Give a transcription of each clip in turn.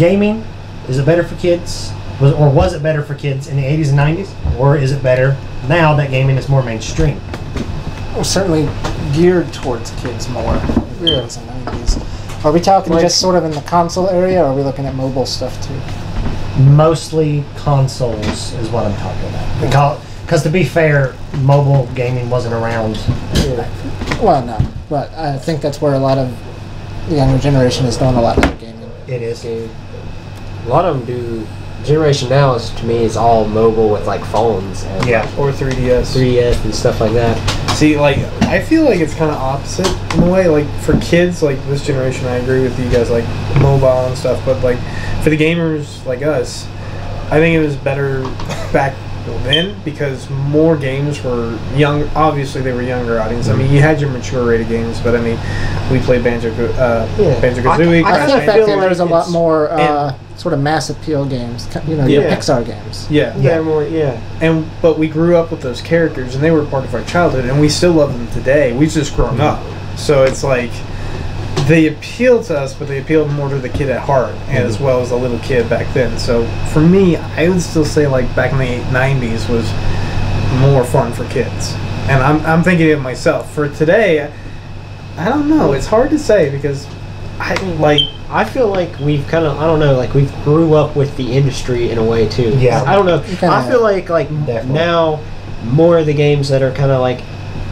gaming, is it better for kids? Was it better for kids in the 80s and 90s? Or is it better now that gaming is more mainstream? Well, certainly geared towards kids more. Yeah. In the 90s. Are we talking just sort of in the console area, or are we looking at mobile stuff too? Mostly consoles is what I'm talking about. Because to be fair, mobile gaming wasn't around. Well, no. But I think that's where a lot of the younger generation is doing a lot of their gaming. It is. A lot of them do. Generation now is, to me, is all mobile with like phones and or 3DS and stuff like that. See, like, I feel like it's kind of opposite in a way. Like, for kids, like this generation, I agree with you guys, like mobile and stuff. But like, for the gamers like us, I think it was better back then because more games were young. Obviously, they were younger audience. I mean, you had your mature rated games, but I mean, we played Banjo-Kazooie. I feel like there's a lot more sort of mass appeal games. You know, your Pixar games. But we grew up with those characters, and they were part of our childhood, and we still love them today. We've just grown up, so it's like they appeal to us, but they appeal more to the kid at heart, as well as the little kid back then. So for me, I would still say like back in the 90s was more fun for kids, and I'm thinking of myself. For today, I don't know. It's hard to say because I feel like we've kind of, I don't know, like we've grew up with the industry in a way too. Yeah. I don't know. I feel like now more of the games that are kind of like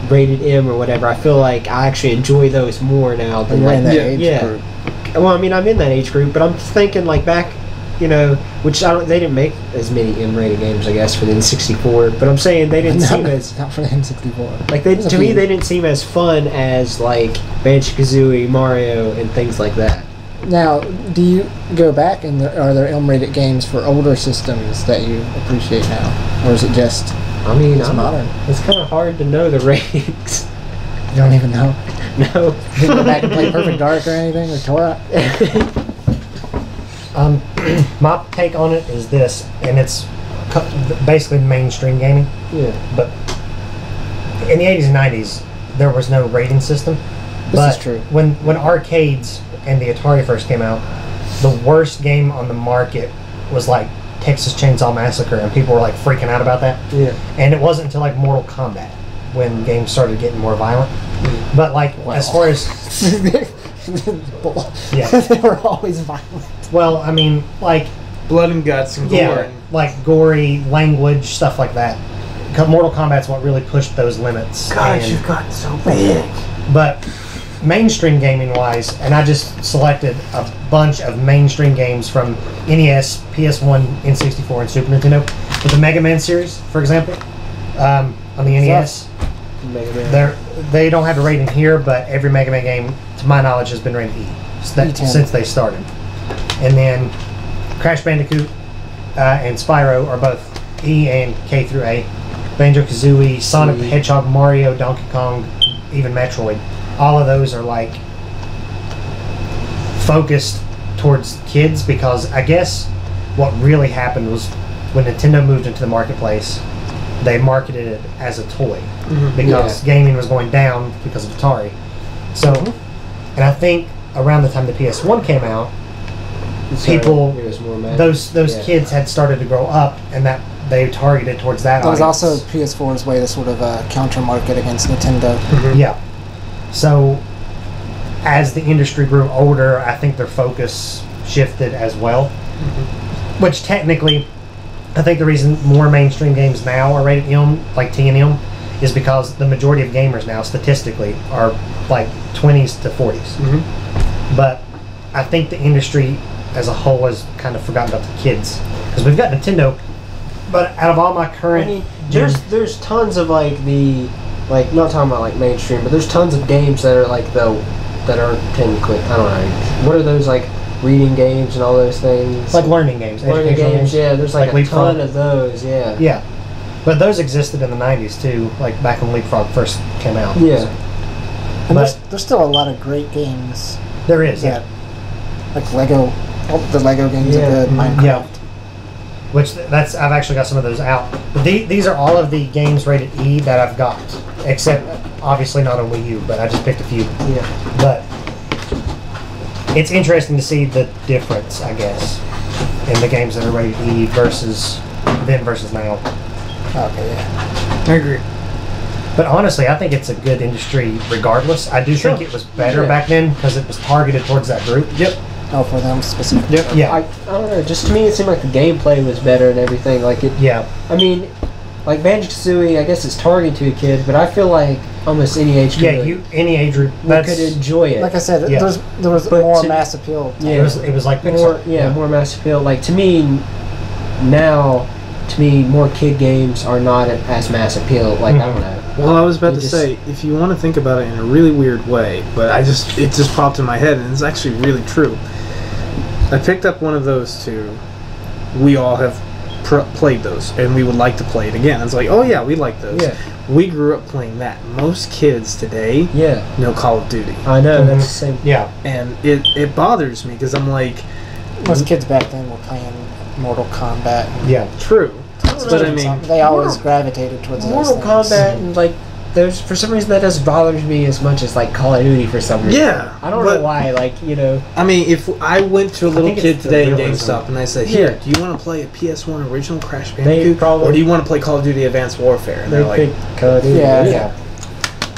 rated M or whatever, I feel like I actually enjoy those more now than in that age group. Well, I mean, I'm in that age group, but I'm thinking like back, you know, which they didn't make as many M-rated games, I guess, for the N64. But I'm saying they didn't seem as not for the N64. Like to me, they didn't seem as fun as like Banjo-Kazooie, Mario, and things like that. Now, do you go back and are there M-rated games for older systems that you appreciate now, or is it just? I mean, it's modern. It's kind of hard to know the ratings. You don't even know. No. You go back and play Perfect Dark or anything, or Torah? My take on it is this, and it's basically mainstream gaming. Yeah. But in the 80s and 90s, there was no rating system. This is true. When arcades and the Atari first came out, the worst game on the market was like Texas Chainsaw Massacre, and people were like freaking out about that. Yeah. And it wasn't until like Mortal Kombat when games started getting more violent. But like as far as they were always violent. Well, I mean, like blood and guts and gore, like gory language, stuff like that. Mortal Kombat's what really pushed those limits. God, you've gotten so big. But mainstream gaming wise, and I just selected a bunch of mainstream games from NES, PS1, N64, and Super Nintendo. With the Mega Man series, for example, on the NES, they don't have a rating here, but every Mega Man game, to my knowledge, has been rated E since they started. And then Crash Bandicoot and Spyro are both E and K through A. Banjo-Kazooie, Sonic the Hedgehog, Mario, Donkey Kong, even Metroid. All of those are like focused towards kids because I guess what really happened was when Nintendo moved into the marketplace, they marketed it as a toy because gaming was going down because of Atari. So, and I think around the time the PS1 came out, those kids had started to grow up, and that they targeted towards that. That was also PS4's way to sort of counter market against Nintendo. Yeah. So, as the industry grew older, I think their focus shifted as well. Which technically, I think the reason more mainstream games now are rated M, like T and M, is because the majority of gamers now, statistically, are like 20s to 40s. But I think the industry as a whole has kind of forgotten about the kids. Because we've got Nintendo, but out of all my current... there's tons of like not talking about like mainstream, but there's tons of games that are like that are technically, I don't know, what are those like reading games and all those things? Like learning games, learning games. Yeah, there's like a ton of those. Yeah. Yeah, but those existed in the '90s too, like back when Leapfrog first came out. Yeah. And there's still a lot of great games. There is. Yeah. Like Lego, the Lego games are good. Minecraft. Yeah. Which I've actually got some of those out. But these are all of the games rated E that I've got, except obviously not on Wii U. But I just picked a few. Yeah. But it's interesting to see the difference, I guess, in the games that are rated E versus now. Okay, yeah. I agree. But honestly, I think it's a good industry regardless. I do think it was better back then because it was targeted towards that group. Yep. Oh, for them specifically. Yep. Yeah. I don't know. Just to me, it seemed like the gameplay was better and everything. Like it. Yeah. I mean, like Banjo-Kazooie, I guess it's targeted to a kid, but I feel like almost any age group. Yeah, any age group could enjoy it. Like I said, Yeah. there was But more to- mass appeal. Yeah. It was like more, Pixar. more mass appeal. Like to me, now, more kid games are not as mass appeal. Like I don't know. Well, I was about You to just- say, if you want to think about it in a really weird way, but it just popped in my head, and it's actually really true. I picked up one of those two. We all have played those, and we would like to play it again. It's like, oh yeah, we like those. Yeah. We grew up playing that. Most kids today Yeah, know Call of Duty, I know. Mhm. That's the same. Yeah. and it bothers me because I'm like, Most kids back then were playing Mortal Kombat. Yeah. true, but I mean, They always gravitated towards Mortal those things. Kombat and like there's for some reason that doesn't bother me as much as like Call of Duty for some reason. yeah. I don't but- know why. Like I mean, if I went to a little think it's kid the today at realism. GameStop and I said, Yeah. "Here, do you want to play a PS1 original Crash They Bandicoot, probably- or do you want to play Call of Duty Advanced Warfare?" And they they're like, pick Call of Duty. Yeah. Yeah.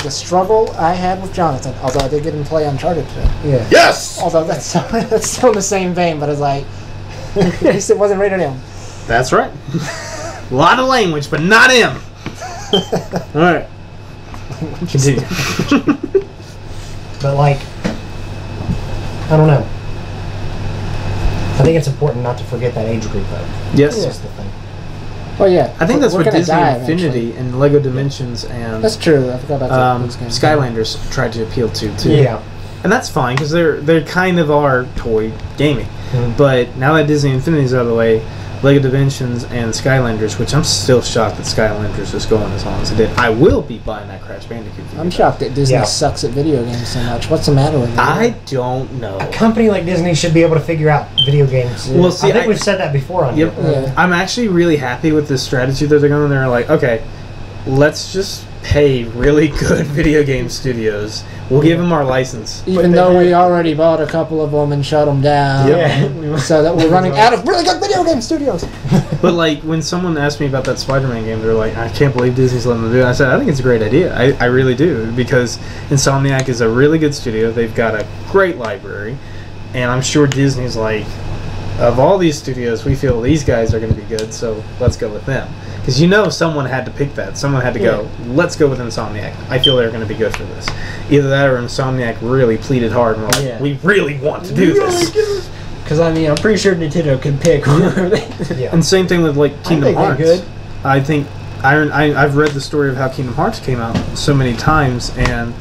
The struggle I had with Jonathan, although I did get him to play Uncharted today. Yeah. "Yes, Although that's still in the same vein, but it's like he said it wasn't rated M. that's right." A lot of language, but not him. All right, continue. But like, I don't know. I think it's important not to forget that age group though. Yes, That's the thing. Well, yeah. I think that's we're what gonna Disney die Infinity eventually. and Lego Dimensions and That's true. I forgot about those games. Skylanders tried to appeal to too. Yeah. And that's fine because they kind of are toy gaming. Mhm. But now that Disney Infinity's out of the way, Lego Dimensions and Skylanders, which I'm still shocked that Skylanders is going as long as it did. I will be buying that Crash Bandicoot video. I'm shocked that Disney Yeah. sucks at video games so much. What's the matter with them? I don't know. A company like Disney should be able to figure out video games. Well, see, I think I- we've said that before on Yep. here. Yeah. I'm actually really happy with this strategy that they're going. They're like, okay, let's just pay really good video game studios. We'll give them our license. Even though we already bought a couple of them and shut them down. Yeah. So that we're running out of really good video game studios. But like when someone asked me about that Spider-Man game, they're like, I can't believe Disney's letting them do it. I said, I think it's a great idea. I really do, because Insomniac is a really good studio. They've got a great library, and I'm sure Disney's like, of all these studios, we feel these guys are going to be good, so let's go with them. Because someone had to pick that. Someone had to go, let's go with Insomniac. I feel they're going to be good for this. Either that or Insomniac really pleaded hard and were like, Yeah. we really want to do this. Because I mean, I'm pretty sure Nintendo can pick whoever they. Yeah. And same thing with like Kingdom think they're Hearts. good. I think I've read the story of how Kingdom Hearts came out so many times, and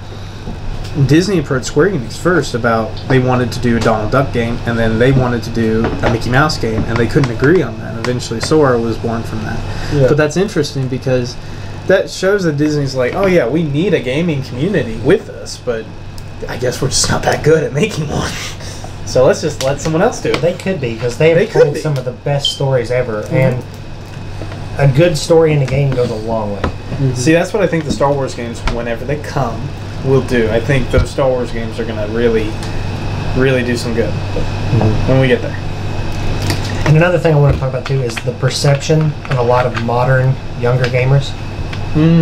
Disney approached Square Enix first about they wanted to do a Donald Duck game, and then they wanted to do a Mickey Mouse game, and they couldn't agree on that. And eventually, Sora was born from that. Yeah. But that's interesting because that shows that Disney's like, oh yeah, we need a gaming community with us, but I guess we're just not that good at making one. So let's just let someone else do it. They could be, because they have They could told be. some of the best stories ever, and a good story in a game goes a long way. See, that's what I think the Star Wars games, whenever they come, will do. I think those Star Wars games are going to really, really do some good when we get there. And another thing I want to talk about too is the perception on a lot of modern younger gamers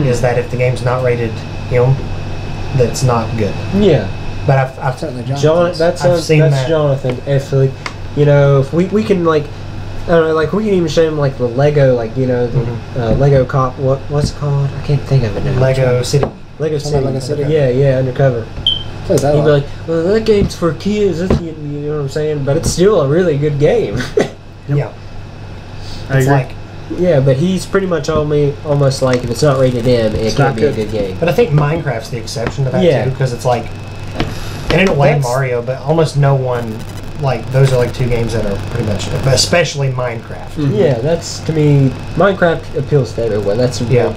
is that if the game's not rated M, that's not good. Yeah. But I've Certainly John, that's I've seen that's that. Jonathan. If like, if we can like, I don't know, like we can even show him like the Lego, like the Lego cop. What's it called? I can't think of it now. Lego City. Lego Something City. like Lego City. Yeah, undercover. Plays that He'd a be lot. like, well, that game's for kids. That's, you know what I'm saying? But it's still a really good game. Yeah. I It's agree. like, Yeah, but he's pretty much almost like if it's not rated M, it It's can't not be a good. good game. but I think Minecraft's the exception to that Yeah. too, because it's like, and in a way That's- Mario, but almost no one, like, those are like two games that are pretty much, especially Minecraft. Yeah, that's to me. Minecraft appeals to everyone. That's a Yeah. big,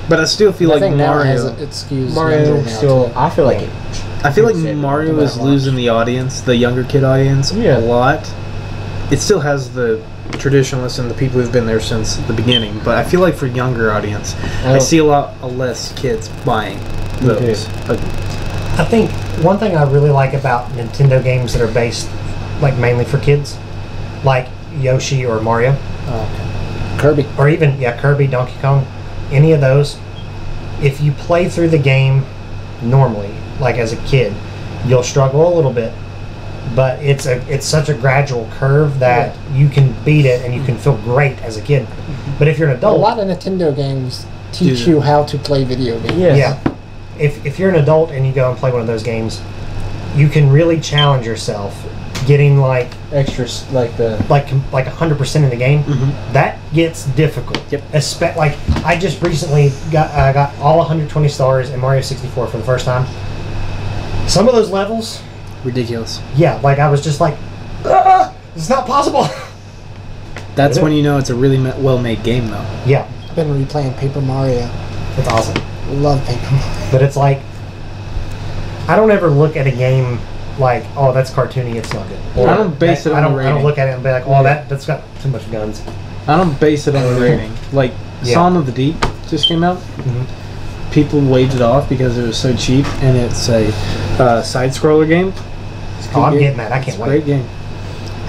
But I still feel I like think now it Mario. skews Mario younger now, still. too. I feel like it. I feel like It's Mario about is watch. losing the audience, the younger kid audience, Yeah. a lot. It still has the traditionalists and the people who've been there since the beginning, but I feel like for younger audience, I don't- see a lot less kids buying Me those. But I think one thing I really like about Nintendo games that are based like mainly for kids, like Yoshi or Mario, Kirby. or even Kirby, Donkey Kong, any of those, if you play through the game normally, like as a kid, you'll struggle a little bit, but it's such a gradual curve that you can beat it and you can feel great as a kid. But if you're an A adult, lot of Nintendo games teach you how to play video games. yeah, if you're an adult and you go and play one of those games, you can really challenge yourself, getting like Extras like the like 100% in the game. That gets difficult. Yep. Like I just recently got all 120 stars in Mario 64 for the first time. Some of those levels, Ridiculous. yeah, like I was just like, it's not possible. That's when you know it's a really well-made game, though. Yeah, I've been replaying Paper Mario. it's awesome. Love Paper Mario. But it's like, I don't ever look at a game like, oh, that's cartoony, it's not good. Or I don't base it on I the don't rating. look at it and be like, oh, that's got too much guns. I don't base it on the rating. Like, Yeah. Song of the Deep just came out. People waved it off because it was so cheap, and it's a side-scroller game. It's a Oh, good I'm game. getting that. I It's can't a wait. great game.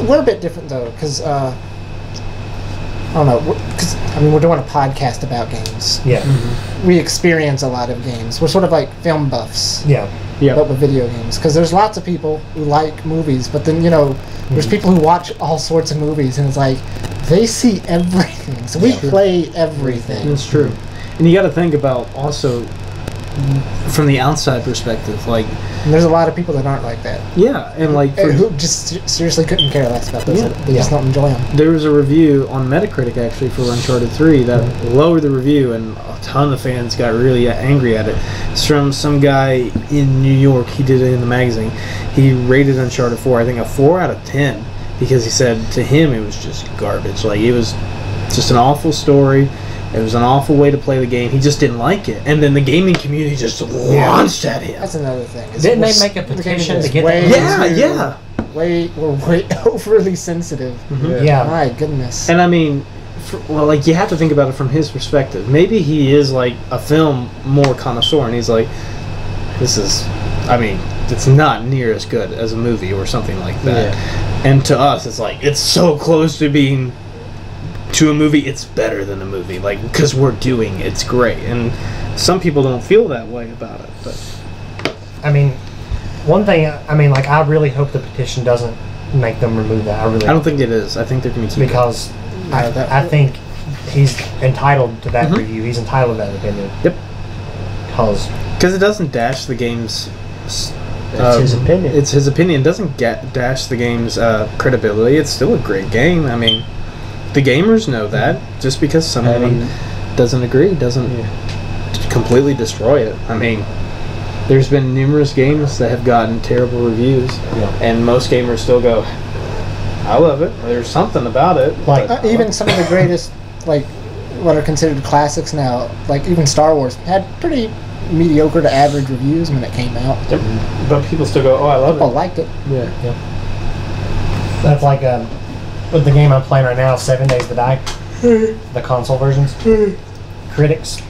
We're a bit different though, because I don't know. Because I mean, we're doing a podcast about games. Yeah, We experience a lot of games. We're sort of like film buffs, yeah. Yeah. but with video games. Because there's lots of people who like movies, but then there's people who watch all sorts of movies, and it's like they see everything. So we play everything. That's true. And you got to think about also from the outside perspective, like, And there's a lot of people that aren't like that. yeah, and like Who just seriously couldn't care less about those. Yeah. They just don't enjoy them. there was a review on Metacritic actually for Uncharted 3 that lowered the review, and a ton of fans got really angry at it. It's from some guy in New York. He did it in the magazine. He rated Uncharted 4, I think, a 4 out of 10, because he said to him it was just garbage. Like, it was just an awful story. It was an awful way to play the game. He just didn't like it. And then the gaming community just launched at him. That's another thing. Didn't they make a petition to get that? Yeah. We're way overly sensitive. Yeah. My goodness. And I mean, like, you have to think about it from his perspective. Maybe he is like a film more connoisseur, and he's like, this is, I mean, it's not near as good as a movie or something like that. And to us, it's like, it's so close to being, to a movie, it's better than a movie. Like, because we're doing it's great. And some people don't feel that way about it. But I mean, one thing, I mean, like, I really hope the petition doesn't make them remove that. I don't think it is. I think they're going to keep because I think he's entitled to that review. He's entitled to that opinion. Yep. Because it doesn't dash the game's. It's his opinion. It's his opinion. It doesn't dash the game's credibility. It's still a great game. I mean, the gamers know that. Just because someone doesn't agree doesn't completely destroy it. I mean, there's been numerous games that have gotten terrible reviews, and most gamers still go, I love it. There's something about it. Like, even some of the greatest, like, what are considered classics now, like even Star Wars, had pretty mediocre to average reviews when it came out. But people still go, oh, I love it. People liked it. that's like with the game I'm playing right now, 7 Days to Die, the console versions. Critics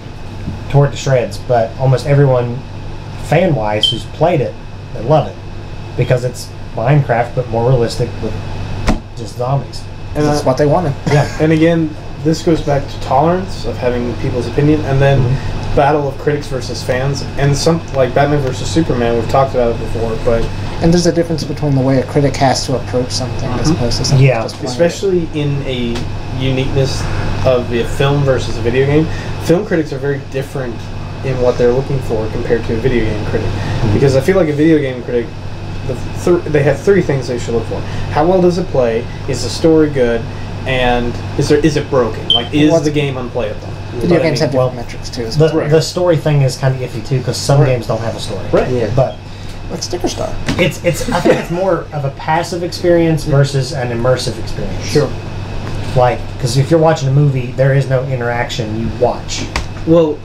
tore it to shreds, but almost everyone, fan-wise, who's played it, they love it because it's Minecraft but more realistic with just zombies. And That's what they wanted. Yeah, And again, this goes back to tolerance of having people's opinion, and then battle of critics versus fans, and some like Batman versus Superman. We've talked about it before, but And there's a difference between the way a critic has to approach something as opposed to something Yeah. just playing. especially in a uniqueness of a film versus a video game, film critics are very different in what they're looking for compared to a video game critic. Because I feel like a video game critic, they have three things they should look for: how well does it play? Is the story good? And is it broken? Like, is the game unplayable? Video games have different well, metrics too. the story thing is kind of iffy too because some games don't have a story. Right. Yeah. But Like Sticker Star. it's I think it's more of a passive experience versus an immersive experience. Sure. Like, because if you're watching a movie, there is no interaction. You watch. Well,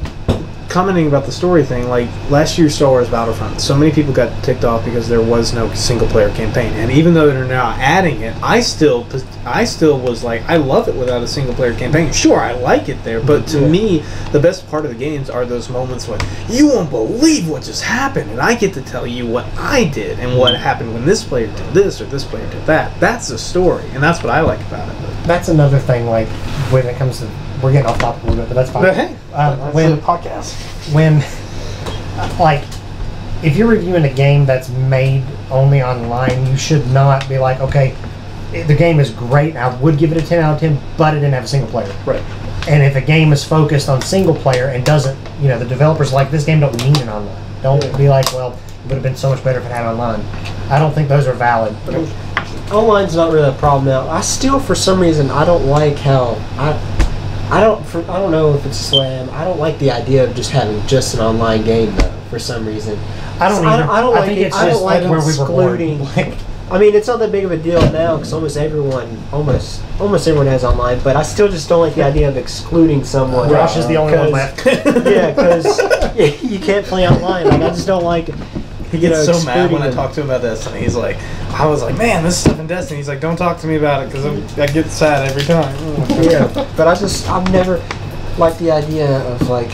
commenting about the story thing, like last year's Star Wars Battlefront, so many people got ticked off because there was no single player campaign, and even though they're now adding it, I still was like, I love it without a single player campaign. Sure, I like it there, but to me, the best part of the games are those moments when you won't believe what just happened, and I get to tell you what I did and what happened when this player did this or this player did that. That's the story, and that's what I like about it. That's another thing, like, when it comes to, we're getting off topic a little bit, but that's fine. But hey, when podcast. When, like, if you're reviewing a game that's made only online, you should not be like, okay, the game is great, I would give it a 10 out of 10, but it didn't have a single player. Right. And if a game is focused on single player and doesn't, you know, the developers like, this game don't need an online. Don't be like, well, it would have been so much better if it had online. I don't think those are valid. Online's not really a problem now. I still, for some reason, I don't like how I don't know if it's slam. I don't like the idea of just having just an online game though. For some reason, I don't either. I don't like think it. it's I just don't like where we were born. excluding. I mean, it's not that big of a deal now because almost everyone has online. But I still just don't like the idea of excluding someone. Josh is the only one left. Yeah, because you can't play online. Like I just don't like. He gets so mad when I talk to him about Destiny. He's like, I was like, man, this stuff in Destiny. He's like, don't talk to me about it because I get sad every time. Yeah, but I've never liked the idea of like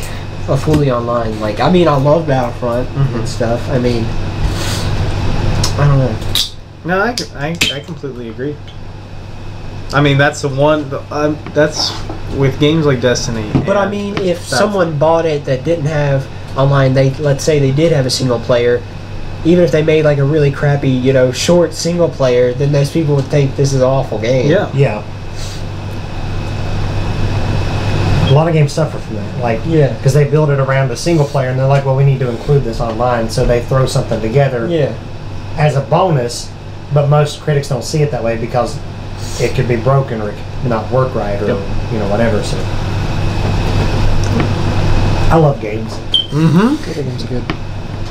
a fully online. Like, I mean, I love Battlefront and stuff. I mean, I don't know. No, I completely agree. I mean, that's the one. That's with games like Destiny. But I mean, if someone bought it that didn't have online, let's say they did have a single player. Even if they made like a really crappy, you know, short single player, then those people would think this is an awful game. Yeah. Yeah. A lot of games suffer from that. Like, yeah, because they build it around a single player, and they're like, well, we need to include this online, so they throw something together as a bonus. But most critics don't see it that way because it could be broken or it could not work right or you know, whatever. So I love games. Good games are good.